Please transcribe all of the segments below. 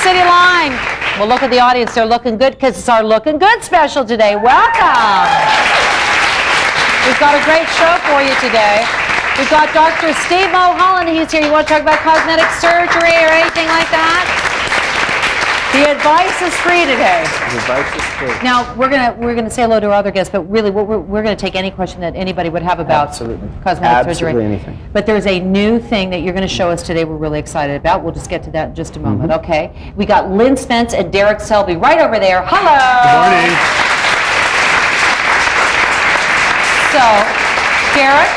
City line. Well, look at the audience. They're looking good because it's our Looking Good special today. Welcome. We've got a great show for you today. We've got Dr. Steve Mulholland. He's here. You want to talk about cosmetic surgery or anything like that? The advice is free today. The advice is free. Now we're gonna say hello to our other guests, but really we're gonna take any question that anybody would have about cosmetic surgery. Anything. But there's a new thing that you're gonna show us today. We're really excited about. We'll just get to that in just a moment. Okay. We got Lynn Spence and Derek Selby right over there. Hello. Good morning. So, Derek.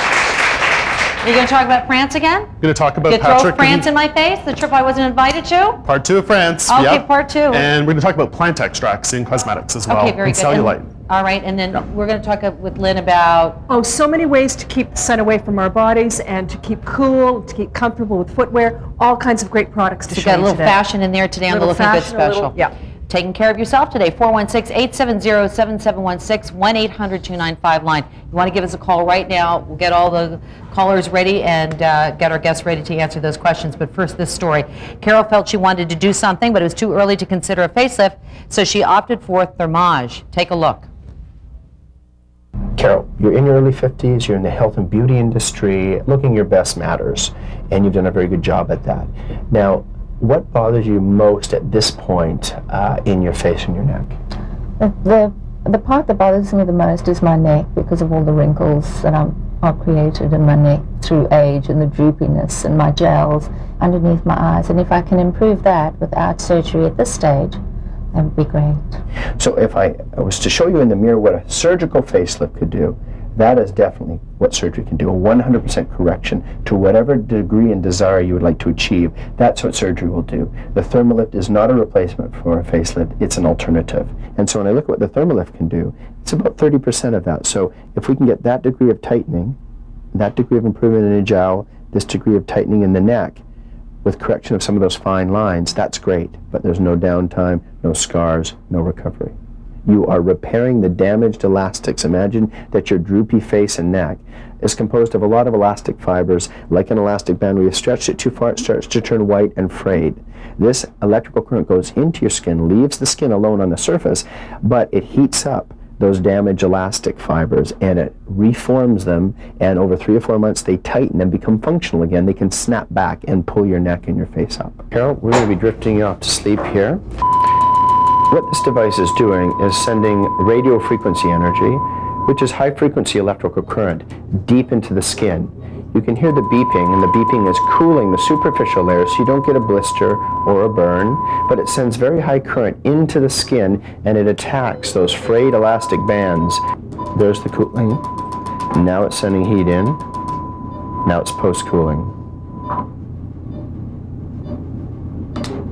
Are you going to talk about France again? I'm going to talk about Patrick. Throw France in my face, the trip I wasn't invited to? Part 2 of France. Okay, yep. part 2. And we're going to talk about plant extracts in cosmetics as well. Okay, very and good. Cellulite. All right, and then we're going to talk with Lynn about... Oh, so many ways to keep the sun away from our bodies and to keep cool, to keep comfortable with footwear, all kinds of great products to show you today. We've got a little fashion in there today on the Looking Good special. Yeah. Taking care of yourself today, 416-870-7716, 1-800-295 line. You want to give us a call right now. We'll get all the callers ready and get our guests ready to answer those questions. But first, this story. Carol felt she wanted to do something, but it was too early to consider a facelift, so she opted for Thermage. Take a look. Carol, you're in your early 50s, you're in the health and beauty industry, looking your best matters, and you've done a very good job at that. Now, what bothers you most at this point in your face and your neck? The part that bothers me the most is my neck because of all the wrinkles that are created in my neck through age and the droopiness and my gels underneath my eyes. And if I can improve that without surgery at this stage, that would be great. So if I was to show you in the mirror what a surgical facelift could do, that is definitely what surgery can do, a 100% correction to whatever degree and desire you would like to achieve. That's what surgery will do. The Thermalift is not a replacement for a facelift, it's an alternative. And so when I look at what the Thermalift can do, it's about 30% of that. So if we can get that degree of tightening, that degree of improvement in the jowl, this degree of tightening in the neck, with correction of some of those fine lines, that's great. But there's no downtime, no scars, no recovery. You are repairing the damaged elastics. Imagine that your droopy face and neck is composed of a lot of elastic fibers, like an elastic band. Where you stretch it too far, it starts to turn white and frayed. This electrical current goes into your skin, leaves the skin alone on the surface, but it heats up those damaged elastic fibers and it reforms them, and over 3 or 4 months they tighten and become functional again. They can snap back and pull your neck and your face up. Carol, we're going to be drifting you off to sleep here. What this device is doing is sending radio frequency energy, which is high frequency electrical current, deep into the skin. You can hear the beeping, and the beeping is cooling the superficial layer so you don't get a blister or a burn, but it sends very high current into the skin and it attacks those frayed elastic bands. There's the cooling. Now it's sending heat in. Now it's post-cooling.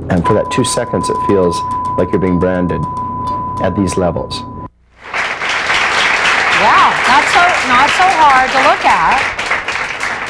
And for that 2 seconds it feels like you're being branded at these levels. Wow, not so hard to look at.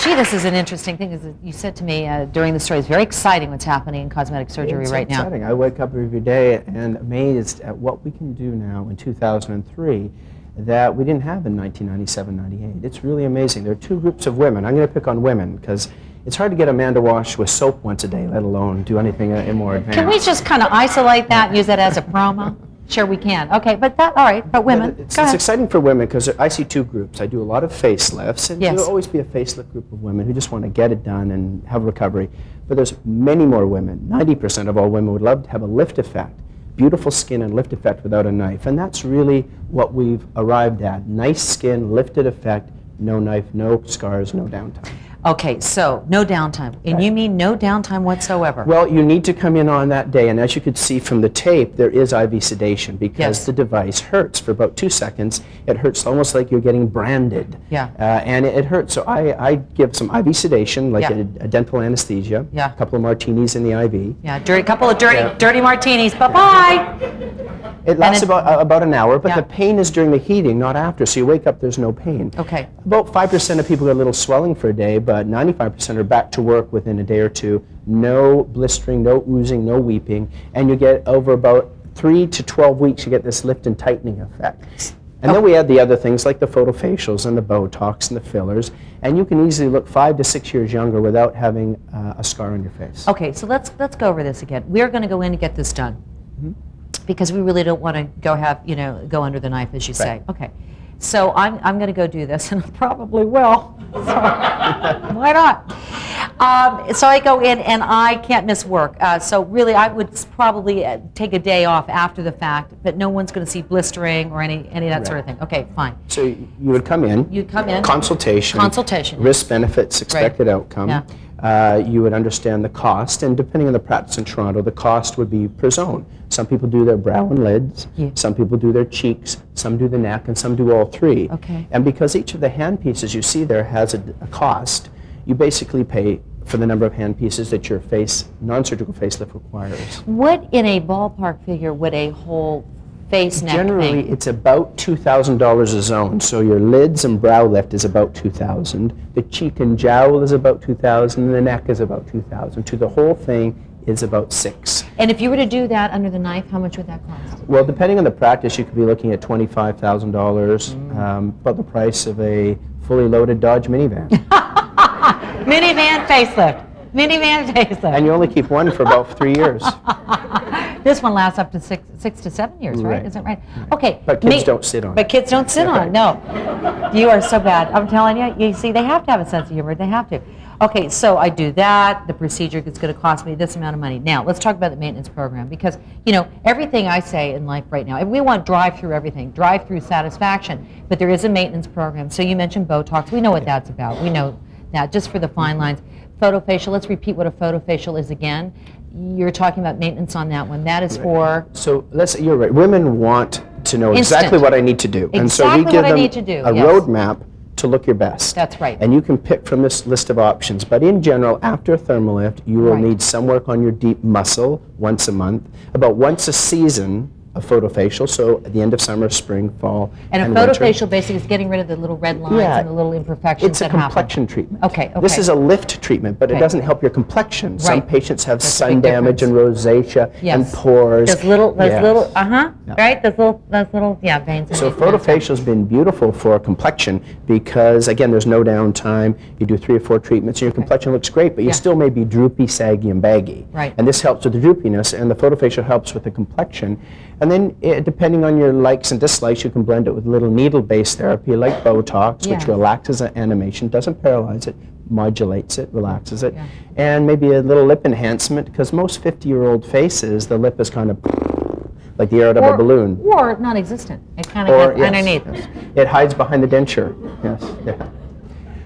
Gee, this is an interesting thing. As you said to me during the story, it's very exciting what's happening in cosmetic surgery right now. It's exciting. I wake up every day and amazed at what we can do now in 2003 that we didn't have in 1997, 98. It's really amazing. There are 2 groups of women. I'm going to pick on women because it's hard to get a man to wash with soap once a day, let alone do anything more advanced. Can we just kind of isolate that and use that as a promo? Sure we can. Okay, but all right, but women. It's exciting for women because I see 2 groups. I do a lot of facelifts, and there'll always be a facelift group of women who just want to get it done and have recovery. But there's many more women. 90% of all women would love to have a lift effect. Beautiful skin and lift effect without a knife. And that's really what we've arrived at. Nice skin, lifted effect, no knife, no scars, no downtime. Okay, so no downtime. And you mean no downtime whatsoever? Well, you need to come in on that day, and as you could see from the tape, there is IV sedation because the device hurts for about 2 seconds. It hurts almost like you're getting branded. Yeah. And it hurts. So I give some IV sedation, like a dental anesthesia, a couple of martinis in the IV. Yeah, couple of dirty martinis. Bye-bye. It lasts about an hour, but the pain is during the heating, not after. So you wake up, there's no pain. Okay. About 5% of people get a little swelling for a day, but 95% are back to work within a day or 2. No blistering, no oozing, no weeping, and you get over about 3 to 12 weeks, you get this lift and tightening effect. And then we add the other things like the photofacials and the Botox and the fillers, and you can easily look 5 to 6 years younger without having a scar on your face. Okay, so let's go over this again. We're going to go in and get this done because we really don't want to go under the knife, as you say. Okay, so I'm going to go do this, and I probably will. So, why not? So I go in and I can't miss work. So really, I would probably take a day off after the fact, but no one's going to see blistering or any of that sort of thing. Okay, fine. So you would come in. You'd come in. Consultation. Consultation. Risk benefits, expected outcome. Yeah. You would understand the cost, and depending on the practice in Toronto, the cost would be per zone. Some people do their brow and lids, some people do their cheeks, some do the neck, and some do all three. Okay. And because each of the hand pieces you see there has a cost, you basically pay for the number of hand pieces that your non-surgical facelift requires. What, in a ballpark figure, would a whole face neck Generally, thing? it's about $2,000 a zone. So your lids and brow lift is about $2,000. The cheek and jowl is about $2,000. And the neck is about $2,000. To the whole thing is about $6,000. And if you were to do that under the knife, how much would that cost? Well, depending on the practice, you could be looking at $25,000, about the price of a fully loaded Dodge minivan. Minivan facelift. Minivan facelift. And you only keep one for about 3 years. This one lasts up to six to 7 years, right? Is that right? Okay. But kids don't sit on it. But kids don't sit on it, no. You are so bad. I'm telling you, you see, they have to have a sense of humor. They have to. Okay, so I do that. The procedure is going to cost me this amount of money. Now, let's talk about the maintenance program because, you know, everything I say in life right now, we want drive-through everything, drive-through satisfaction, but there is a maintenance program. So you mentioned Botox. We know what that's about. We know that, just for the fine lines. Photofacial, let's repeat what a photofacial is again. You're talking about maintenance on that one. That is for... So you're right. Women want to know exactly what I need to do. And so we give them a roadmap to look your best. That's right. And you can pick from this list of options. But in general, after a thermal lift, you will need some work on your deep muscle once a month, about once a season, a photofacial, so at the end of summer, spring, fall, and a photofacial basically is getting rid of the little red lines and the little imperfections that happen. It's a complexion treatment. Okay. This is a lift treatment, but it doesn't help your complexion. Some patients have sun damage and rosacea and pores. Those little, right? Those little, veins. So photofacial's been beautiful for complexion because, again, there's no downtime. You do 3 or 4 treatments, and your complexion looks great, but you still may be droopy, saggy, and baggy. Right. And this helps with the droopiness, and the photofacial helps with the complexion. And then, depending on your likes and dislikes, you can blend it with a little needle-based therapy like Botox, which relaxes the animation, doesn't paralyze it, modulates it, relaxes it, and maybe a little lip enhancement, because most 50-year-old faces, the lip is kind of like the air out of a balloon. Or non-existent. It kind of gets underneath. Yes. It hides behind the denture. Yes. Yeah.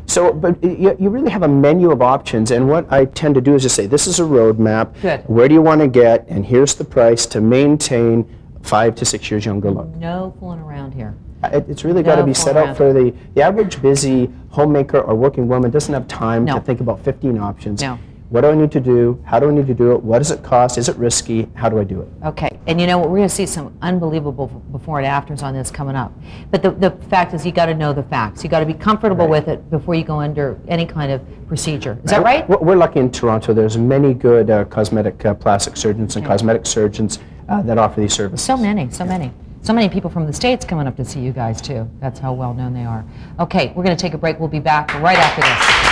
So, but you really have a menu of options, and what I tend to do is just say, this is a roadmap. Good. Where do you want to get, and here's the price to maintain 5 to 6 years younger look. No fooling around here. It's really got to be set out for the average busy homemaker or working woman doesn't have time to think about 15 options. No. What do I need to do? How do I need to do it? What does it cost? Is it risky? How do I do it? Okay, and you know what? We're going to see some unbelievable before and afters on this coming up. But the fact is, you got to know the facts. You got to be comfortable with it before you go under any kind of procedure. Is that right? We're lucky in Toronto. There's many good cosmetic plastic surgeons and cosmetic surgeons that offer these services. So many, so many. So many people from the States coming up to see you guys, too. That's how well known they are. Okay, we're going to take a break. We'll be back right after this.